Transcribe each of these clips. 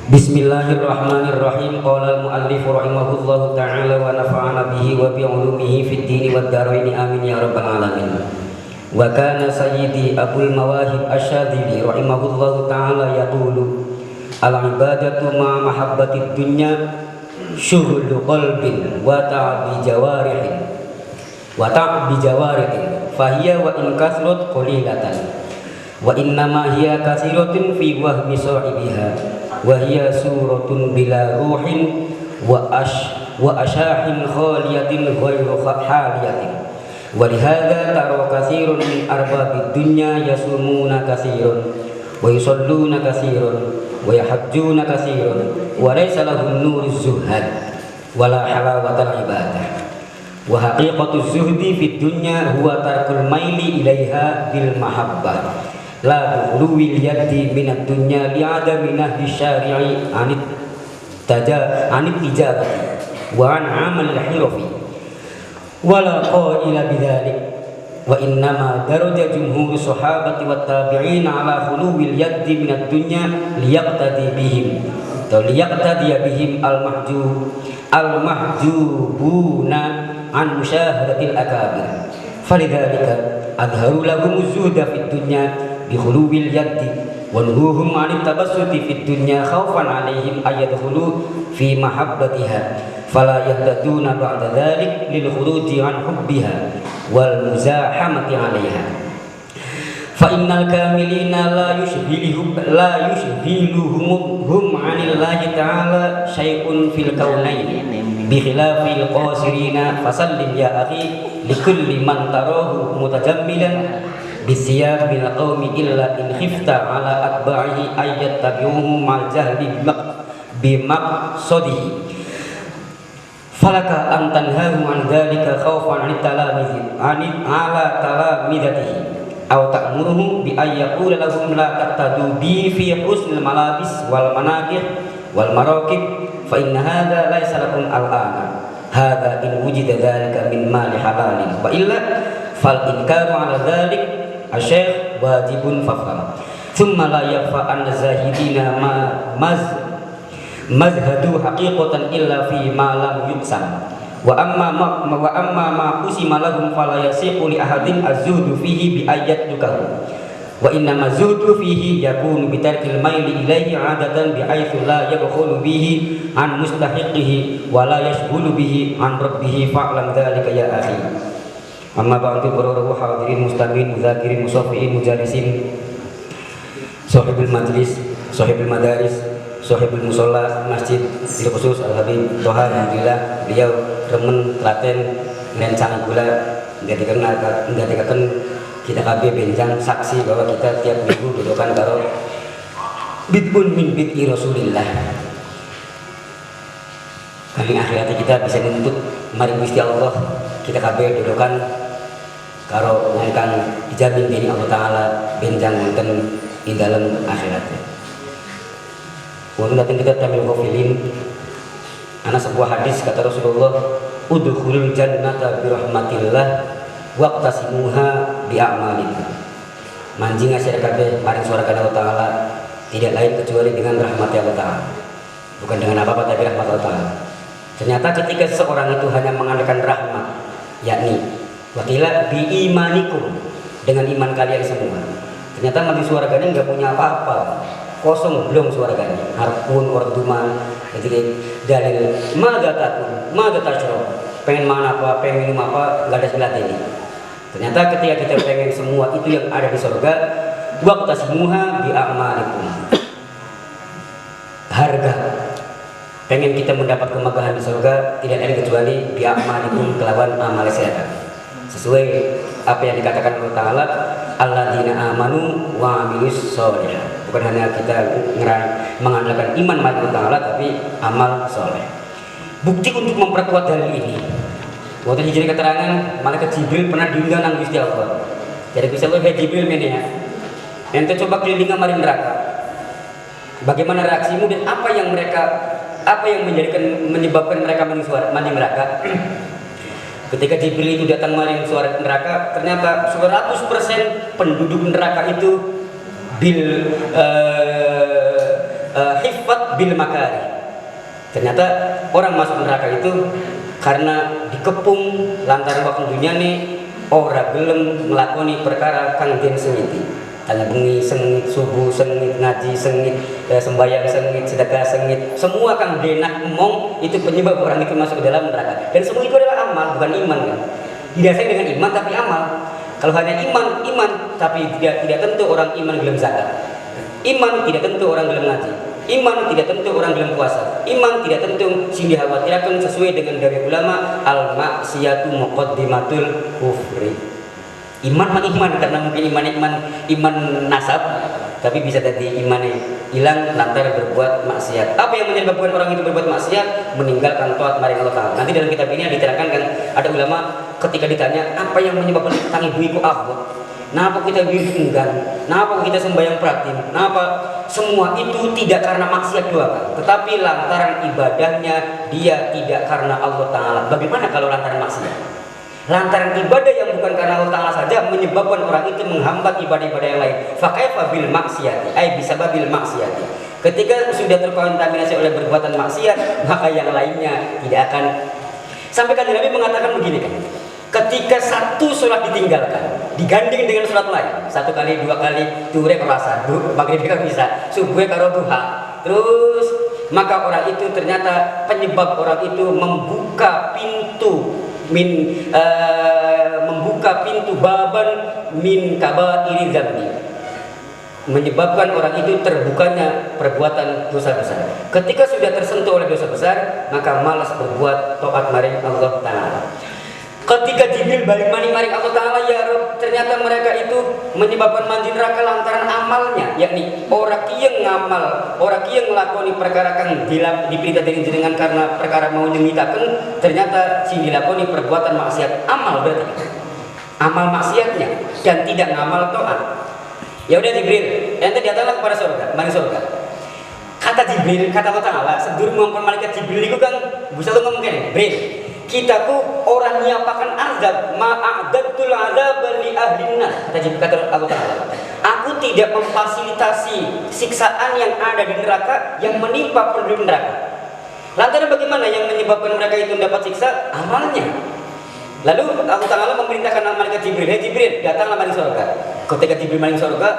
Bismillahirrahmanirrahim. Qala al-muallif rahimahullahu ta'ala wa nafa'ana bihi wa bi 'ulumihi fid dini wad dharain amin ya rabbal alamin. Wa kana sayyidi Abul Mawahib Asy-Syadzili rahimahullahu ta'ala yaqulu al-ibadatu ma mahabbatid dunya syughlu qalbin wa ta'bi jawarihin fahiya wa in kasrat qalilatan wa innama hiya kasiratun fi wahmi sahibiha wa hiya suratun bila ruhin wa ashahin khaliyatin ghairu haliyatin wa lihadza tara katsirun min arbabid dunya yasumuna katsirun wa yusalluna katsirun wa yahajjuna katsirun wa laysa lahum nuruz zuhad wala halawatul ibadah wa haqiqatu zuhdi fid dunya huwa tarkul maili ilaiha bil mahabbah la dukhulul yadi minad dunya li'adami nahyi syari'i anit tijabati wa an amal al-hirfi wala qaila bidzalik wa innama daraja jumhur sahabati wat tabi'in ala khuluwil yadi minad dunya liyaqtadi bihim al-mahjubuna an musyahadatil akabir falidzalika adharu lahum zuhda fid dunya bi khuluwil yadi wa nuhuhum an tabassuti fid dunya khaufan alaihim ayadkhulu fi mahabbatiha fala yahtaduna ba'da dzalik lil khuruji an hubbiha wal muzahamati 'alaiha fa innal kamilina la yushghiluhum 'anillahi ta'ala syai'un fil kaunaini bi khilafil qasirina fasallim ya akhi likulli man tarahu mutajammilan bisiyab bil qaumi illa in khifta ala atba'ihi ayat tabi'uhu mal jahli bimaqsadihi falaka an tanhahu an dzalika khaufan ala talamidatihi aw ta'muruhu bi ay yaqula lahum la taqtadu bi fi husnil malabis wal manaqib wal maraqib fa inna hadha laysa lakum al-ana hadha in wujida dzalika min mali halalin wa illa fal inkaru ala dzalik asy-syekh wajibun fafham thumma la yakhfa an zahidina mazhadu haqiqatan illa fi ma lam yuqsam wa amma ma qusima lahum fala yasiqu li ahadin az-zuhdu fihi bi ayat dukahu wa inna mazuhdu fihi yakunu bi tarkil maili ilaihi 'adatan bi haitsu la yadkhulu bihi an mustahiqihi wa la yashghulu bihi an rabbih fa'lam dzalika ya akhi. Amma ba'du para hadirin mustamin muzakirin musaffirin mujalisin sahibul majlis sahibul madaris sahibul musalla masjid bil khusus Al Habib Toha, alhamdulillah beliau remen Klaten ngerencana gula nggak kita kabeh benjang saksi bahwa kita tiap minggu dudukan karo bid'un min bid'i Rasulillah. Kami akhirat kita bisa menuntut mari Gusti Allah kita kabeh dudukan karo wong kang dijamin dening Allah taala benjang wonten ing dalem akhirat. Wonten dateng kita tamil ghafilin ana sebuah hadis kata Rasulullah udkhulul jannata bi rahmatillah waqtasimuha bi a'malikum. Manjing asir kabeh maring swarga Allah taala tidak lain kecuali dengan rahmat Allah taala. Bukan dengan apa-apa tapi rahmat Allah taala. Ternyata ketika seseorang itu hanya mengandalkan rahmat, yakni wakila bi imanikum, dengan iman kalian semua. Ternyata mati swarganya enggak punya apa-apa. Kosong belum swarganya. Harpun orduman jadi dalil maga tasyrab. Pengen makan apa, pengen minum apa, enggak ada silat ini. Ternyata ketika kita pengen semua itu yang ada di surga, waqtasimuha bi a'malikum. Harga pengen kita mendapat kemegahan di surga tidak ada kecuali bi a'malikum kelawan amal sehat. Sesuai apa yang dikatakan Allah Taala, alladzina amanu wa amilus sholihat. Bukan hanya kita mengandalkan iman pada Allah Taala tapi amal soleh. Bukti untuk memperkuat dalil ini. Waktu dijadi keterangan malaikat Jibril pernah diundang nang Gusti Allah. Jadi Gusti Allah Jibril ini ya. Ente coba keliling mari neraka. Bagaimana reaksimu dan apa yang menyebabkan mereka mandi neraka? Ketika Jibril itu datang mari suara neraka, ternyata 100% penduduk neraka itu bil hifat bil makari. Ternyata orang masuk neraka itu karena dikepung lantaran waktu dunia nih ora gelem nglakoni perkara kang den sengiti. Tangi bengi sengit, subuh sengit, ngaji sengit, sembahyang sengit, sedekah sengit, semua kang denak emong itu penyebab orang itu masuk ke dalam neraka. Dan semua itu adalah amal, bukan iman kan. Didasari dengan iman tapi amal. Kalau hanya iman tapi tidak tentu orang iman gelem zakat. Iman tidak tentu orang gelem ngaji. Iman tidak tentu orang gelem puasa. Iman tidak tentu sing dikhawatirkan sesuai dengan dari ulama al-maksiyatu muqaddimatul kufri. Iman karena mungkin iman nasab, tapi bisa jadi imannya hilang lantaran berbuat maksiat. Apa yang menyebabkan orang itu berbuat maksiat? Meninggalkan taat maring Allah Ta'ala. Nanti dalam kitab ini diterangkan kan, ada ulama ketika ditanya apa yang menyebabkan tangi ibu abot, kenapa kita enggan, kenapa kita sembahyang pratin, kenapa semua itu tidak karena maksiat doang, tetapi lantaran ibadahnya dia tidak karena Allah Ta'ala. Bagaimana kalau lantaran maksiat? Lantaran ibadah yang bukan karena Allah Ta'ala saja menyebabkan orang itu menghambat ibadah-ibadah yang lain. Fakaifa bil maksiati, bisa babil maksiati. Ketika sudah terkontaminasi oleh perbuatan maksiat, maka yang lainnya tidak akan. Sampai kan Nabi mengatakan begini kan, ketika satu sholat ditinggalkan, digandeng dengan sholat lain, 1 kali, 2 kali, ture kerasa, maghrib kan bisa, subuh karo duha, terus maka orang itu ternyata penyebab orang itu membuka pintu membuka pintu baban min kabairi dzambi, menyebabkan orang itu terbukanya perbuatan dosa besar. Ketika sudah tersentuh oleh dosa besar, maka malas berbuat taat maring Allah Ta'ala. Ketika Jibril balik maring Allah Ta'ala, ya Rabb, ternyata mereka itu menyebabkan mandi neraka lantaran amalnya, yakni orang kieu ngamal, orang kieu nglakoni perkara kang diperintah dening jenengan karena perkara mau nyengitakeun, ternyata sing dilakoni perbuatan maksiat, amal berarti. Amal maksiatnya dan tidak ngamal taat. Ya udah Jibril, ente datanglah kepada surga, maring surga. Kata Jibril, kata Allah Ta'ala, sedurung ngomong malaikat Jibril itu kan bisa lu ngomong kene, Jibril, kita tuh orang nyiapakan azab, ma'adatul azab li ahlinna. Kata Allah Ta'ala, aku tidak memfasilitasi siksaan yang ada di neraka yang menimpa penduduk neraka. Lantaran bagaimana yang menyebabkan mereka itu mendapat siksa? Amalnya. Lalu Allah Ta'ala memerintahkan malaikat Jibril, hey Jibril, datanglah maring surga. Ketika Jibril maring surga,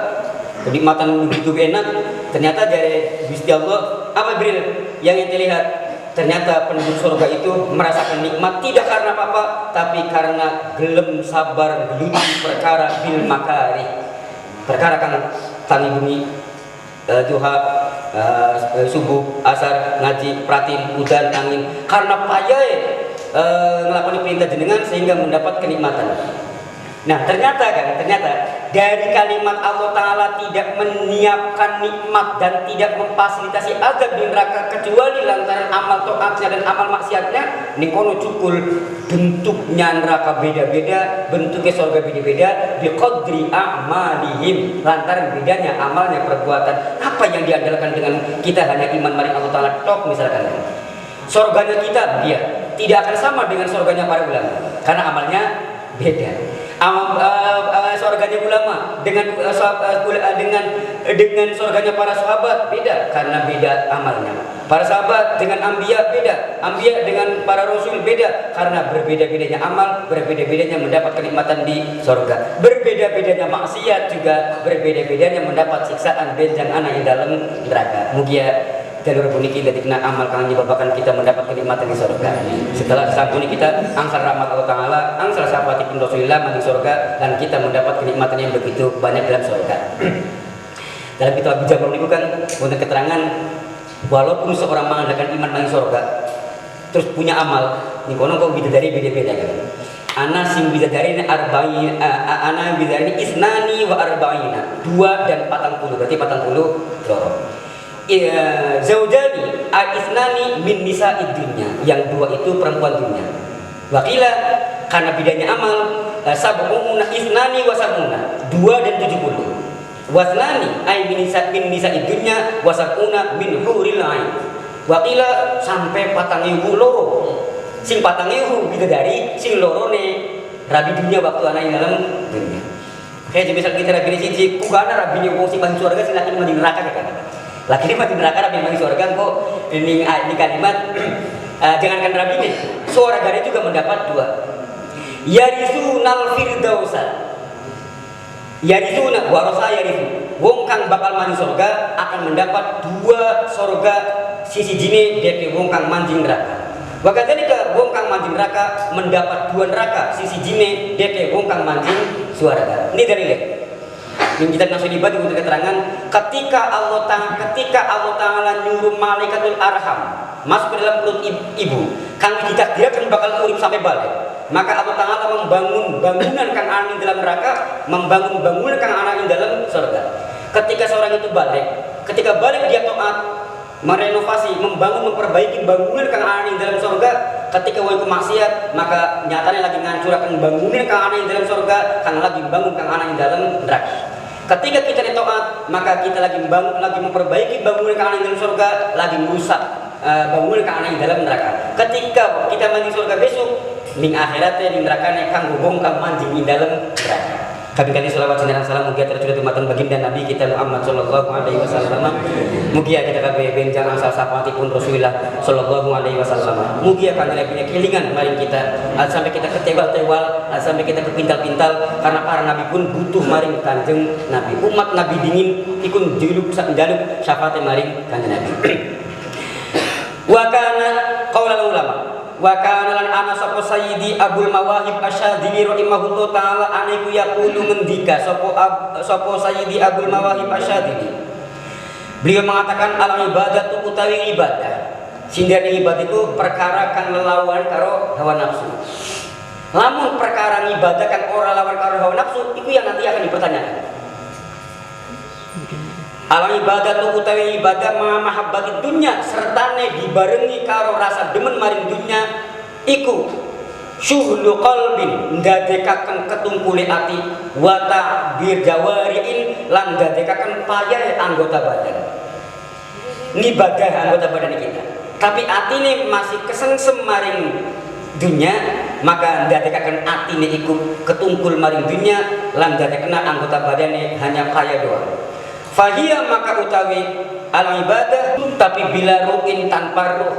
kenikmatan begitu enak, ternyata dari Gusti Allah, apa Jibril yang ente lihat? Ternyata penduduk surga itu merasakan nikmat tidak karena apa-apa, tapi karena gelem sabar geluti perkara bil makari, perkara kan tangi bumi, duha, subuh, asar, ngaji, pratin, udan, angin, karena payah ngelakoni perintah jenengan sehingga mendapat kenikmatan. Nah ternyata dari kalimat Allah Ta'ala tidak menyiapkan nikmat dan tidak memfasilitasi azab di neraka kecuali lantaran amal taatnya dan amal maksiatnya, nikono cukul bentuknya neraka beda-beda, bentuknya surga beda-beda, biqadri a'malihim, lantaran bedanya amalnya perbuatan. Apa yang diandalkan dengan kita hanya iman maring Allah Ta'ala tok misalkan, surganya kita dia tidak akan sama dengan surganya para ulama karena amalnya beda. Surganya ulama dengan surganya para sahabat beda karena beda amalnya. Para sahabat dengan anbiya beda, anbiya dengan para rasul beda karena berbeda-bedanya amal, berbeda-bedanya mendapat kenikmatan di surga. Berbeda-bedanya maksiat juga berbeda-bedanya mendapat siksaan benjang anak yang dalam neraka. Mugia jalur puniki dari kena amal kang menyebabkan kita mendapat kenikmatan di surga. Setelah sampuni kita angsal rahmat Allah Ta'ala, angsal sahabatipun Rasulullah di surga, dan kita mendapat kenikmatan yang begitu banyak dalam surga. Dalam kitab Bijamur itu kan untuk keterangan walaupun seorang mengadakan iman di surga terus punya amal, nih kono kok bidadari beda-beda kan. Ana sing bidadari ini arba'in, ana bidadari isnani wa arba'ina, 2 dan 40, berarti 40 loro. Zaujani isnani min nisa'id dunya, yang 2 itu perempuan dunia. Wakila karena bedanya amal, sab'una isnani wa sab'una, 2 dan 70. Wasnani ay min nisa'id dunya wa sab'una min huril ain. Wakila sampai 4000 loro. Sing 4000 bidadari, sing lorone rabi dunia waktu anak yang dalam dunia. Kayak misal kita rabi siji, kugana rabi wong sing bang surga sing laki mandi neraka kan. Laki mati neraka rabi bagi surga kok ini kalimat jangankan rabi nih, surga juga mendapat dua. Yarizunal firdausa. Yarizuna warasa yarizu. Wong kang bakal mandi surga akan mendapat dua surga sisi jine deke wong kang mandi neraka. Wakadzalika wong kang mandi neraka mendapat dua neraka sisi jine deke wong kang mandi surga. Ini dalilnya. Yang kita langsung dibagi untuk keterangan ketika Allah Ta'ala nyuruh malaikatul arham masuk ke dalam perut ibu kang ditakdirkan bakal urip sampai balik, maka Allah Ta'ala membangun bangunan kang ana ing dalam neraka, membangun bangunan kang ana ing dalam surga. Ketika seorang itu balik, ketika balik dia taat, merenovasi, membangun, memperbaiki bangunan kang ana ing dalam surga. Ketika wong maksiat, maka nyatanya lagi ngancurakan bangunan kang ana ing dalam surga, kang lagi bangun kang ana ing dalam neraka. Ketika kita ditaat, maka kita lagi membangun, lagi memperbaiki bangunan kang ana ing dalam surga, lagi merusak bangunan kang ana ing dalam neraka. Ketika kita mandi surga besok, ning akhiratnya ning nerakane kang gubung kang mandi ing dalam neraka. Kami selawat dan salam mugia tercurah tumatan baginda Nabi kita Muhammad sallallahu alaihi wasallam. Mugia kita kabeh benjang asal sapatipun Rasulullah sallallahu alaihi wasallam. Mugia kami punya kelingan maring kita sampai kita ketewal-tewal, sampai kita kepintal-pintal karena para nabi pun butuh maring Kanjeng Nabi. Umat Nabi dingin ikun jaluk syafaat maring Kanjeng Nabi. Wa kana qaulul ulama wa kana lan ana sapa sayyidi Abul Mawahib Asyadili rahimahullah taala aniku yaqulu ngendika sapa sayyidi Abul Mawahib Asyadili. Beliau mengatakan al ibadatu utawi ibadah. Sindane ibadah itu perkara kang lelawan karo hawa nafsu. Lamun perkara ibadah kang ora lawan karo hawa nafsu itu yang nanti akan dipertanyakan. Al ibadatu utawi ibadah mahabbati dunya sertane dibarengi karo rasa demen maring dunya iku syuhlu qalbin ndadekaken ketungkule ati wa ta'bir jawariin lan ndadekaken payahe anggota badan. Ngibadah anggota badan kita. Tapi atine masih kesengsem maring dunya, maka ndadekaken atine iku ketungkul maring dunya lan ndadekna anggota badane hanya kaya doang. Fahiyah maka utawi al ibadah tapi bila ru'in tanpa ruh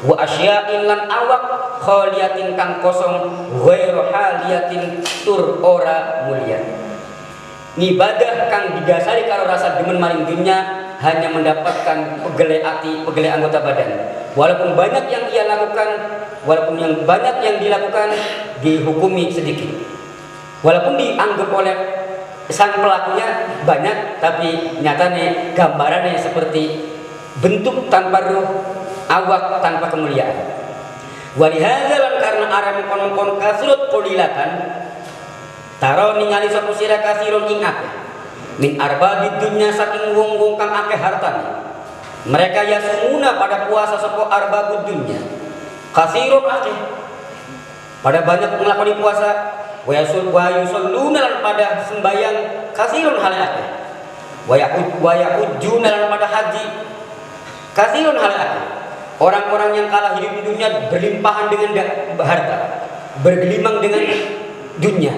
wa asya'in lan awak khaliyatin kang kosong ghairu haliyatin tur ora mulia. Ibadah kang didasari karo rasa demen maring dunya hanya mendapatkan pegele ati, pegele anggota badan. Walaupun banyak yang ia lakukan, walaupun yang banyak yang dilakukan dihukumi sedikit. Walaupun dianggap oleh sang pelakunya banyak, tapi nyatanya gambarannya seperti bentuk tanpa ruh, awak tanpa kemuliaan. Walihadzalan karena aram kon kasrut qulilatan taro ningali sapa sira kasirun ing akeh min arbabid dunya saking wong-wong kang akeh hartane. Mereka yasumuna pada puasa sapa arbabud dunya kasirun akeh pada banyak melakoni puasa. Wa yusalluna pada sembayang kasirun halake wa yahujjuna pada haji kasirun halake. Orang-orang yang kalah hidup di dunia berlimpahan dengan harta, bergelimang dengan dunia.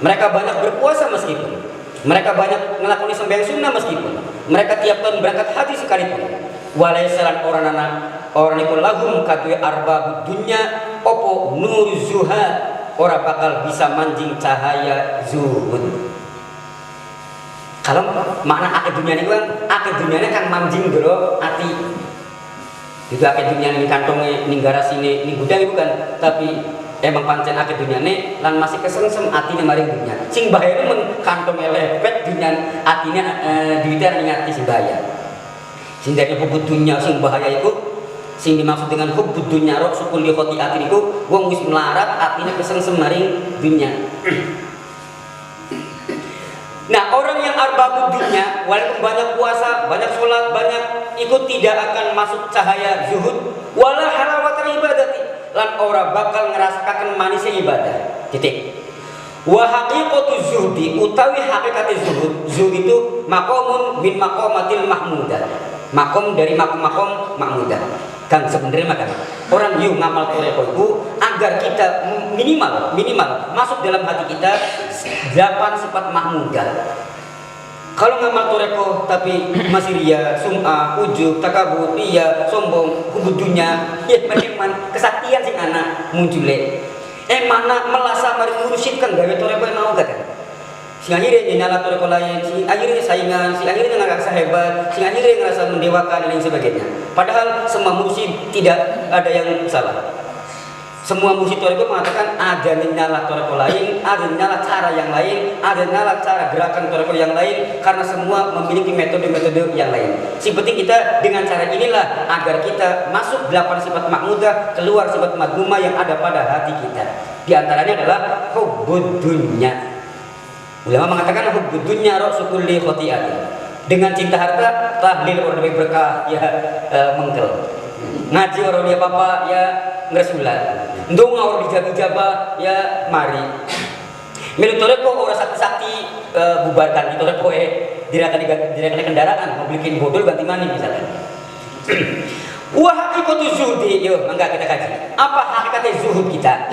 Mereka banyak berpuasa meskipun mereka banyak melakukan sembahyang sunnah meskipun mereka tiap tahun berangkat haji sekalipun. Walaisalan orang iku lahum kadue arbabud dunya opo nur zuhad ora bakal bisa manjing cahaya zuhud. Kalau makna akeh dunia ini kan akeh dunia ini kan manjing dulu ati. Juga akeh dunia ini kantongnya ning garasine ning gudang bukan, tapi emang pancen akeh dunia ini lan masih kesengsem atine maring dunia. Sing bahaya men kantongnya lepet dunia atine duitnya ning ati sing bahaya. Sing dari hubud dunia sing bahaya itu sing dimaksud dengan hubud dunya roh sukul li khotiatin iku wong wis melarat atine kesengsem maring dunya. Nah, orang yang arbabud dunya walaupun banyak puasa, banyak sholat, banyak ikut tidak akan masuk cahaya zuhud wala halawatul ibadati lan ora bakal ngerasakan manisnya ibadah. Titik. Wa haqiqatu zuhdi utawi hakikate zuhud. Zuhud itu maqamun min maqamatil mahmudah. Makom dari makom mahmudah. Kan sebenarnya makan orang yuk ngamal toreko itu agar kita minimal masuk dalam hati kita 8 sifat mahmudah. Kalau ngamal toreko tapi masih ria, sum'ah, ujub, takabur, ria, sombong, hubudunya, ya meneman kesaktian sing anak muncule. Mana melasa mari ngurusin kan gawe toreko yang mau kan? Sing akhirnya nyala toreko lain, sing akhirnya saingan, sing akhirnya ngerasa hebat, sing akhirnya ngerasa mendewakan dan lain sebagainya. Padahal semua mursyid tidak ada yang salah. Semua mursyid toreko mengatakan ada nyala toreko lain, ada nyala cara yang lain, ada nyala cara gerakan toreko yang lain, karena semua memiliki metode-metode yang lain. Si penting kita dengan cara inilah agar kita masuk 8 sifat mahmudah, keluar sifat madmumah yang ada pada hati kita. Di antaranya adalah hubbud dunya. Ulama mengatakan hubbud dunya ra'su kulli khati'atin. Dengan cinta harta, tahlil orang lebih berkah ya mengkel. Ngaji orang dia apa ya ngerasulan. Ndonga orang dijaba-jaba ya mari. Milu toreko orang sakti-sakti bubarkan di toreko dirakan kendaraan, mau bikin bodol ganti mani misalkan. Wah hakikatu zuhudi, yuk enggak kita kaji. Apa hakikatnya zuhud kita?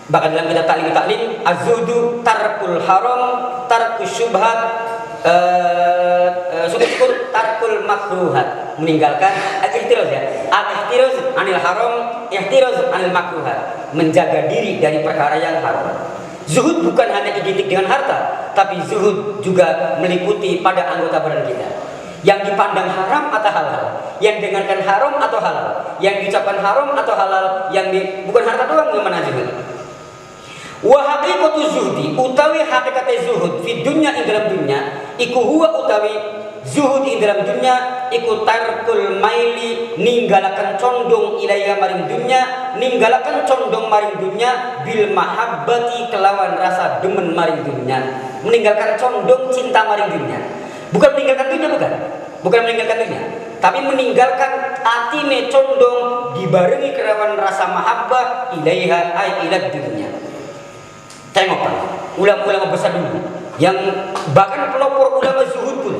Bahkan dalam kitab taklim az-zuhdu tarkul haram, tarkus syubhat, syukur tarkul makruhat, meninggalkan ihtiraz ya. Al-ihtiraz anil haram, ihtiraz anil makruhat, menjaga diri dari perkara yang haram. Zuhud bukan hanya identik dengan harta, tapi zuhud juga meliputi pada anggota badan kita. Yang dipandang haram atau halal, yang dengarkan haram atau halal, yang diucapkan haram atau halal, yang bukan harta doang yang mana juga. Wa haqiqatu zuhdi utawi hakikat zuhud fi dunya ing dalam dunya iku huwa utawi zuhud ing dalam dunya iku tarkul maili ninggalakan condong ilaiha maring dunya, ninggalakan condong maring dunya bil mahabbati kelawan rasa demen maring dunya, meninggalkan condong cinta maring dunya. Bukan meninggalkan dunya, bukan meninggalkan dunya, tapi meninggalkan atine condong dibarengi kelawan rasa mahabbah ilaiha ay ila dunya. Tengok ulama-ulama besar dulu yang bahkan pelopor ulama zuhud pun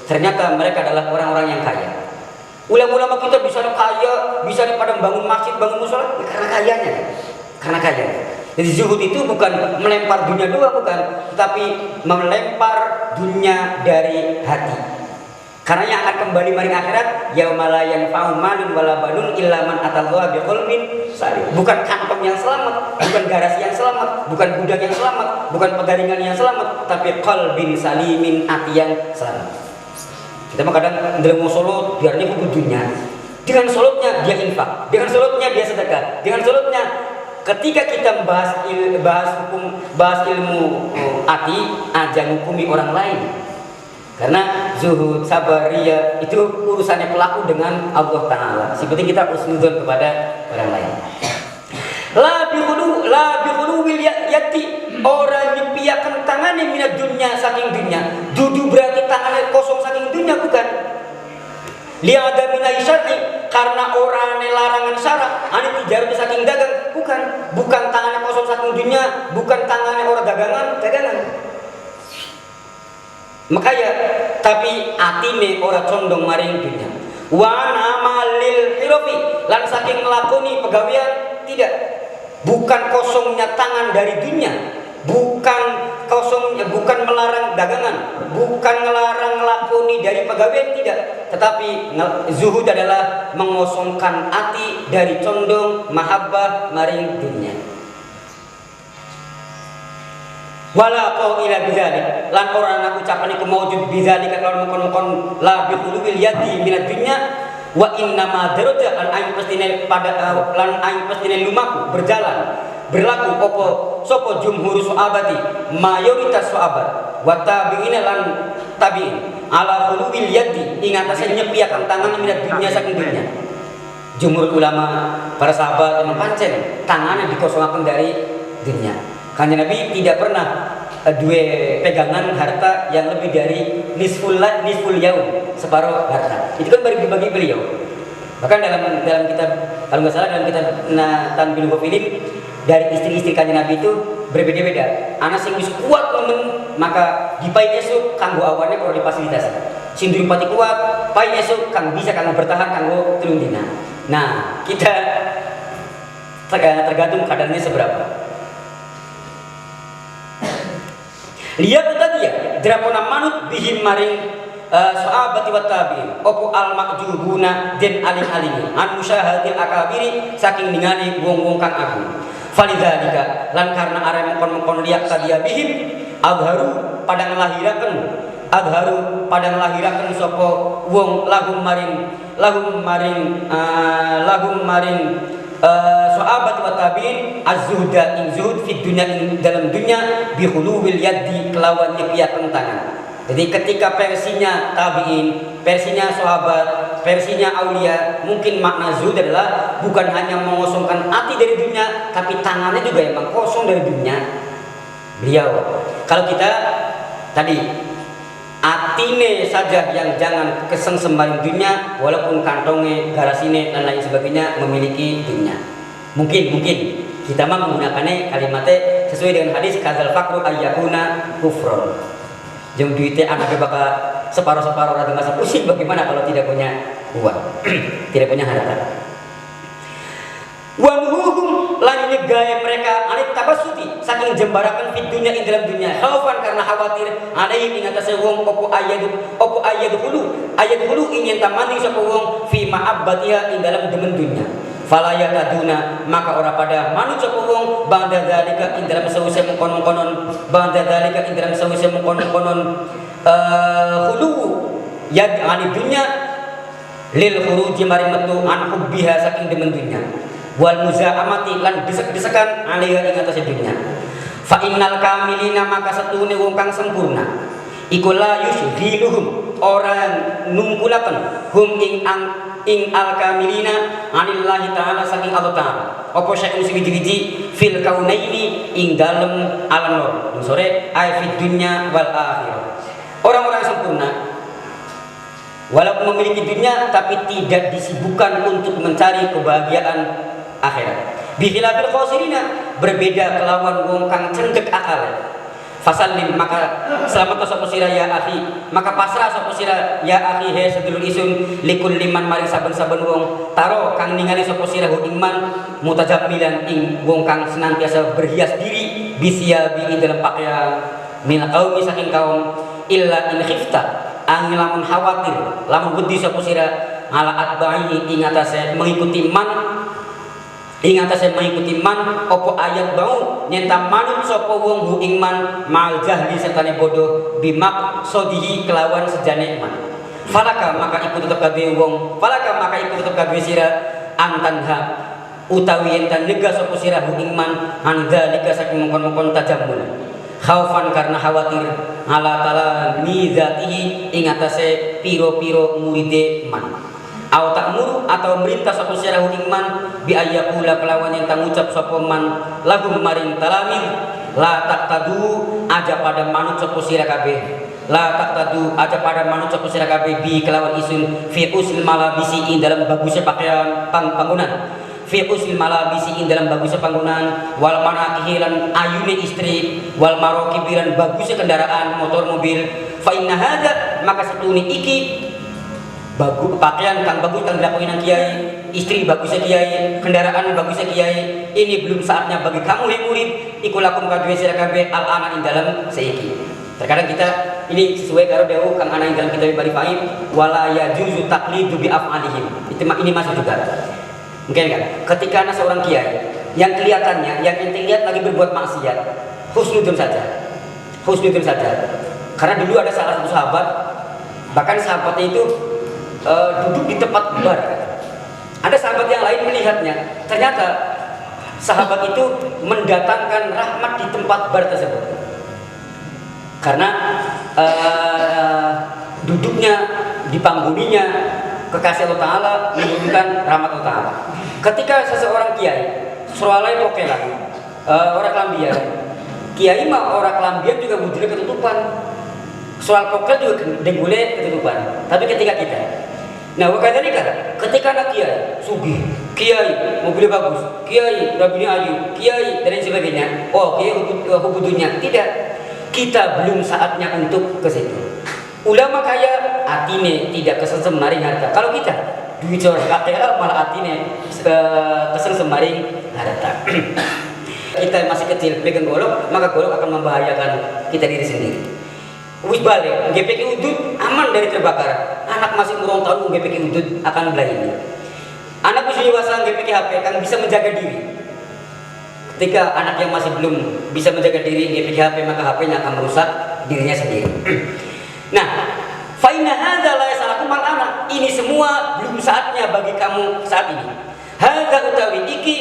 ternyata mereka adalah orang-orang yang kaya. Ulama-ulama kita bisa kaya, bisa pada bangun masjid, bangun musola ya karena kayanya. Karena kaya. Jadi zuhud itu bukan melempar dunia doang, bukan, tetapi melempar dunia dari hati. Karena yang akan kembali maring akhirat yauma la yanfa'u malun wala banun illa man atallaha biqalbin salim. Bukan kantong yang selamat, bukan garasi yang selamat, bukan gudang yang selamat, bukan pegaringan yang selamat, tapi qalbin salimin, hati yang selamat. Kita mah kadang ndeleng sholat biarnya hubbud dunya. Dengan sholatnya dia infak, dengan sholatnya dia sedekah, dengan sholatnya ketika kita bahas ilmu hati aja hukumi orang lain. Karena zuhud, sabar, ria itu urusannya pelaku dengan Allah Ta'ala. Seperti kita husnudzon kepada orang lain. La bikhulu wil yati, orang nyepiakan tangannya minat dunia saking dunia. Dudu berarti tangannya kosong saking dunia, bukan. Liada minai syar'i, karena orang larangan syarat, ane tijarut saking dagang, bukan tangannya kosong saking dunia, bukan tangannya orang dagangan. Makanya tapi atine ora condong maring dunya. Wa namalil hirofi lan saking nglakoni pegawean tidak, bukan kosongnya tangan dari dunia, bukan melarang dagangan, bukan ngelarang nglakoni dari pegawean tidak, tetapi zuhud adalah mengosongkan hati dari condong mahabbah maring dunia. Wala qaila bidzalik lan ora ana ucapan iku maujud bidzalika lan mukon la bi qulubil yadi minad dunya wa inna ma daraja lan aing pestine pada lan aing pestine lumaku berjalan berlaku apa sapa jumhur sahabati mayoritas sahabat wa tabi'in lan tabi'in ala qulubil yadi ing atase nyepiakan tangan minad dunya saking dunya. Jumhur ulama para sahabat yang pancen tangannya dikosongaken dari dunya. Kanjeng Nabi tidak pernah dua pegangan harta yang lebih dari nisful yaum, separuh harta. Itu kan baru dibagi beliau. Bahkan dalam kitab, kalau nggak salah dalam kitab Tanbihul Ghafilin, dari istri-istri Kanjeng Nabi itu berbeda-beda. Anak sing wis kuat nemen maka dipai esuk kanggo awannya kalau difasilitasi. Sing durung pati kuat, pai esuk kang bisa kanggo bertahan kanggo telung dina. Nah, kita tergantung kadarnya seberapa. Lihat dia drapona manut bihim maring sahabati wa tabi'in opo al makjubuna den aling-alingi an musyahadil akabiri saking ningali wong-wong kang agung. Falidzalika lan karena are mengkon-mengkon lihat tadia bihim adharu pada ngelahiraken sapa wong lahum maring sahabat wa tabi'in az-zuhda ing zuhud fid dunya ing dalam dunya bi khuluwil yadi kelawan nyepiaken tangan. Jadi ketika versinya tabi'in, versinya sahabat, versinya aulia, mungkin makna zuhud adalah bukan hanya mengosongkan hati dari dunia, tapi tangannya juga emang kosong dari dunia. Beliau, kalau kita tadi atine saja yang jangan kesengsembaring dunia, walaupun kantongnya, garasine dan lain sebagainya memiliki dunia. Mungkin kita mah menggunakannya kalimatnya sesuai dengan hadis kadzal faqru ayyakuna kufron. Jeng duitnya anaknya bakal separuh-separuh rada masa pusing, bagaimana kalau tidak punya uang, tidak punya harta. Wanuhum lan gaya mereka anit tabasuti saking jembarakan fit dunya ing dalam dunia khaufan karena khawatir alaihim ing atase wong opo ayat hulu ingin tamani sapa wong fi ma'abbatiha ing dalam demen dunya. Fala yataduna maka ora pada manut sapa wong ba'da zalika ing dalam sawise mengkonon-konon hulu yad ani dunya lil khuruji maring metu an hubbiha saking demen dunya wal muzaamati lan desek-desekan alaiha ing atase dunya. Fa innal kamilina maka satune wong kang sempurna iku la yushghiluhum orang numpulaken hum ing al kamilina anillahi taala saking Allah taala apa syai'un siji-siji fil kaunaini ing dalem alam nur sore ai fid dunya wal akhirah. Orang-orang sempurna walaupun memiliki dunia tapi tidak disibukkan untuk mencari kebahagiaan akhirat. Bihilafil khosirina berbeda kelawan wong kang cendek akal. Fasallim maka selamat sapa sira ya akhi, maka pasrah sapa sira ya akhi he sedulur isun likul liman maring saben-saben wong taro kang ningali sapa sira iman mutajammilan ing wong kang senantiasa berhias diri bisiabi ing dalam pakaian min qaumi saking kaum illa in khifta angin lamun khawatir lamun wedi sapa sira ala atba'i ing atase mengikuti man opo ayat bau nyenta manut sapa wong hu ing man mal jahli sertane bodoh bimak sodihi kelawan sejane man. Falaka maka ikut tetep kabeh sira antanha utawi yen nega sapa sira hu ing man andzalika saking mongkon-mongkon tajammul khaufan karena khawatir ala taala mizatihi ing atase piro-piro muride man. Au ta'muru atau merintah sapa sira ing man bi ayyakula kelawan yang tangucap sapa man lahum maring talamid la taqtadu aja pada manut sapa sira kabeh bi kelawan isun fi usil malabisi ing dalam bagusnya pakaian panggonan fi usil malabisi ing dalam bagusnya panggonan wal manakihi lan ayune istri wal marokibiran bagusnya kendaraan motor mobil fa inna hadza maka setune iki bagus pakaian kang bagus kang dilakoni nang kiai, istri bagusnya kiai, kendaraan bagusnya kiai. Ini belum saatnya bagi kamu yang murid iku lakum kadue sira kabeh al ana ing dalam seiki. Terkadang kita ini sesuai karo dawuh kang ana ing dalam kitab Bari Faim wala yajuzu taqlidu bi af'alihim. Ini masuk juga. Mungkin kan ketika ada seorang kiai yang kelihatannya yang inti lihat lagi berbuat maksiat, husnudun saja. Karena dulu ada salah satu sahabat, bahkan sahabatnya itu duduk di tempat bar. Ada sahabat yang lain melihatnya, ternyata sahabat itu mendatangkan rahmat di tempat bar tersebut karena duduknya di panggungnya kekasih Allah Ta'ala menunjukkan rahmat Allah Ta'ala. Ketika seseorang kiai suralai pokelan orang kelambian, kiai mah orang kelambian juga wujudnya ketutupan, soal pokel juga denggule ketutupan. Tapi ketika kita wakadhalika ketika anak kiai sugih, kiai mobilnya bagus, kiai rabinya ayu, kiai dan lain sebagainya, kiai hubudunya tidak, kita belum saatnya untuk ke situ. Ulama kaya atine tidak kesensem maring harta. Kalau kita duit orang kakek malah atine kesensem maring harta. Kita masih kecil pegang golok, maka golok akan membahayakan kita diri sendiri. Wis balik, GPK udut aman dari terbakar. Anak masih urung tahun GPK udut akan belain. Anak usia dewasa GPK HP kan bisa menjaga diri. Ketika anak yang masih belum bisa menjaga diri GPK HP, maka HP-nya akan merusak dirinya sendiri. Nah, fa inna hadza la yasalakum al-ana. Ini semua belum saatnya bagi kamu saat ini. Hadza utawi iki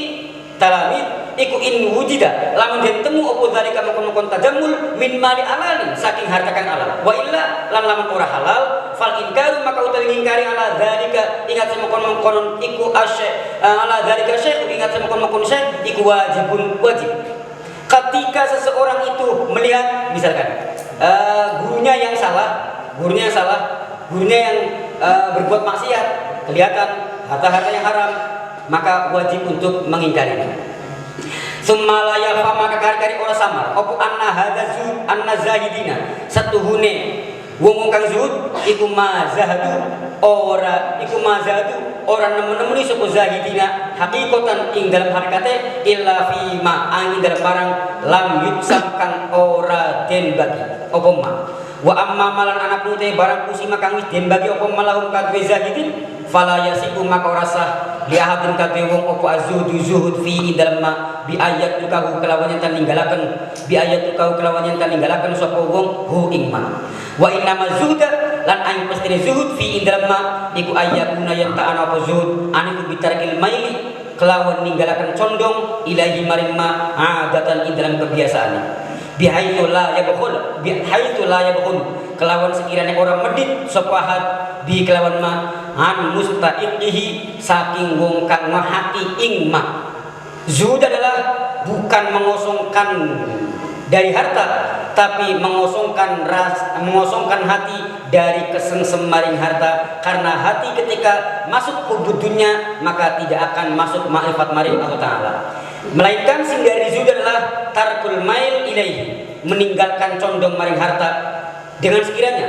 talamid iku in wujida lamun den temu opo zalika mukon tajammul min mali alalin saking harta kang halal wa illa lan lamun ora halal fal inkaru maka utawi ingkari ala zalika ingat semukon iku asy ala zalika syekh ingat semukon syekh iku wajib. Ketika seseorang itu melihat misalkan gurunya yang salah, gurunya yang berbuat maksiat, kelihatan harta-harta yang haram, maka wajib untuk mengingkarinya. Sumalaya maka kari-kari ora samar opo anna hadza zuhud anna zahidina satuhune wong kang zuhud iku mazahadu ora nemu-nemu sapa zahidina hakikatan ing dalam hakikate illa fi ma angin dalam barang lam yuksam kang ora den bagi opo ma wa amma malan anak putih barang kusima kang wis den bagi opo malahum kadwe zahidin fala yasiku maka ora sah liahadin kadwe wong opo zuhud fi dalam ma bi ayat tukahu kelawan yang tinggalaken sapa wong hu ing ma wa inna mazuda lan aing pastine zuhud fi dalam ma iku ayatuna yang ta'ana apa zuhud aniku bitarkil maili kelawan ninggalaken condong ilahi maring ma adatan ing dalam kebiasaan bihaitsu la yabkhul kelawan sekiranya orang medit sapa had bi kelawan ma an mustaqihi saking wong kang mahati ing ma. Zuhud adalah bukan mengosongkan dari harta, tapi mengosongkan hati dari kesengsemaring harta. Karena hati ketika masuk kubudunya maka tidak akan masuk ma'rifat maring Allah Ta'ala. Melainkan sing dari zuhud adalah tarkul mail ilaihi, meninggalkan condong maring harta. Dengan sekiranya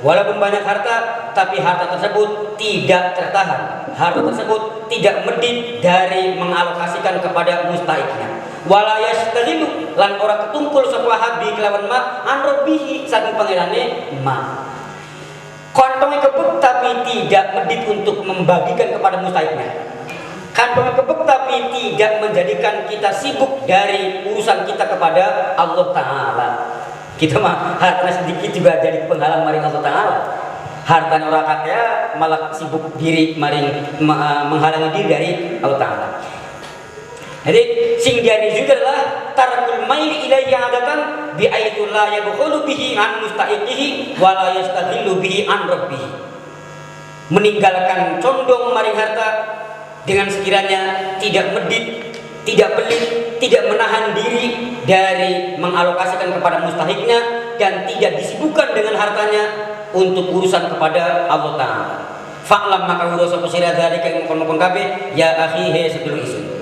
walaupun banyak harta, tapi harta tersebut tidak tertahan, harta tersebut tidak medit dari mengalokasikan kepada mustahiknya. Wala yastalilu lan ora ketumpul sapa habi kelawan ma an rabbihi saking pangerane ma. Kantongnya kebek tapi tidak medit untuk membagikan kepada mustahiknya. Kantongnya kebek tapi tidak menjadikan kita sibuk dari urusan kita kepada Allah Ta'ala. Kita mah harta sedikit juga jadi penghalang maring Allah Ta'ala. Harta orang kaya malah sibuk diri maring menghalangi diri dari Allah Ta'ala. Jadi sing diani juga adalah tarakul maili ilaihi adatan bi aitu la yabkhulu bihi an mustaqihi wa la yastadillu bihi an rabbih. Meninggalkan condong maring harta dengan sekiranya tidak medit, tidak pelit, tidak menahan diri dari mengalokasikan kepada mustahiknya dan tidak disibukkan dengan hartanya untuk urusan kepada Allah Ta'ala. Fa'lam maka urusan sira dzalika mukon kabeh ya akhi he sedulur isun.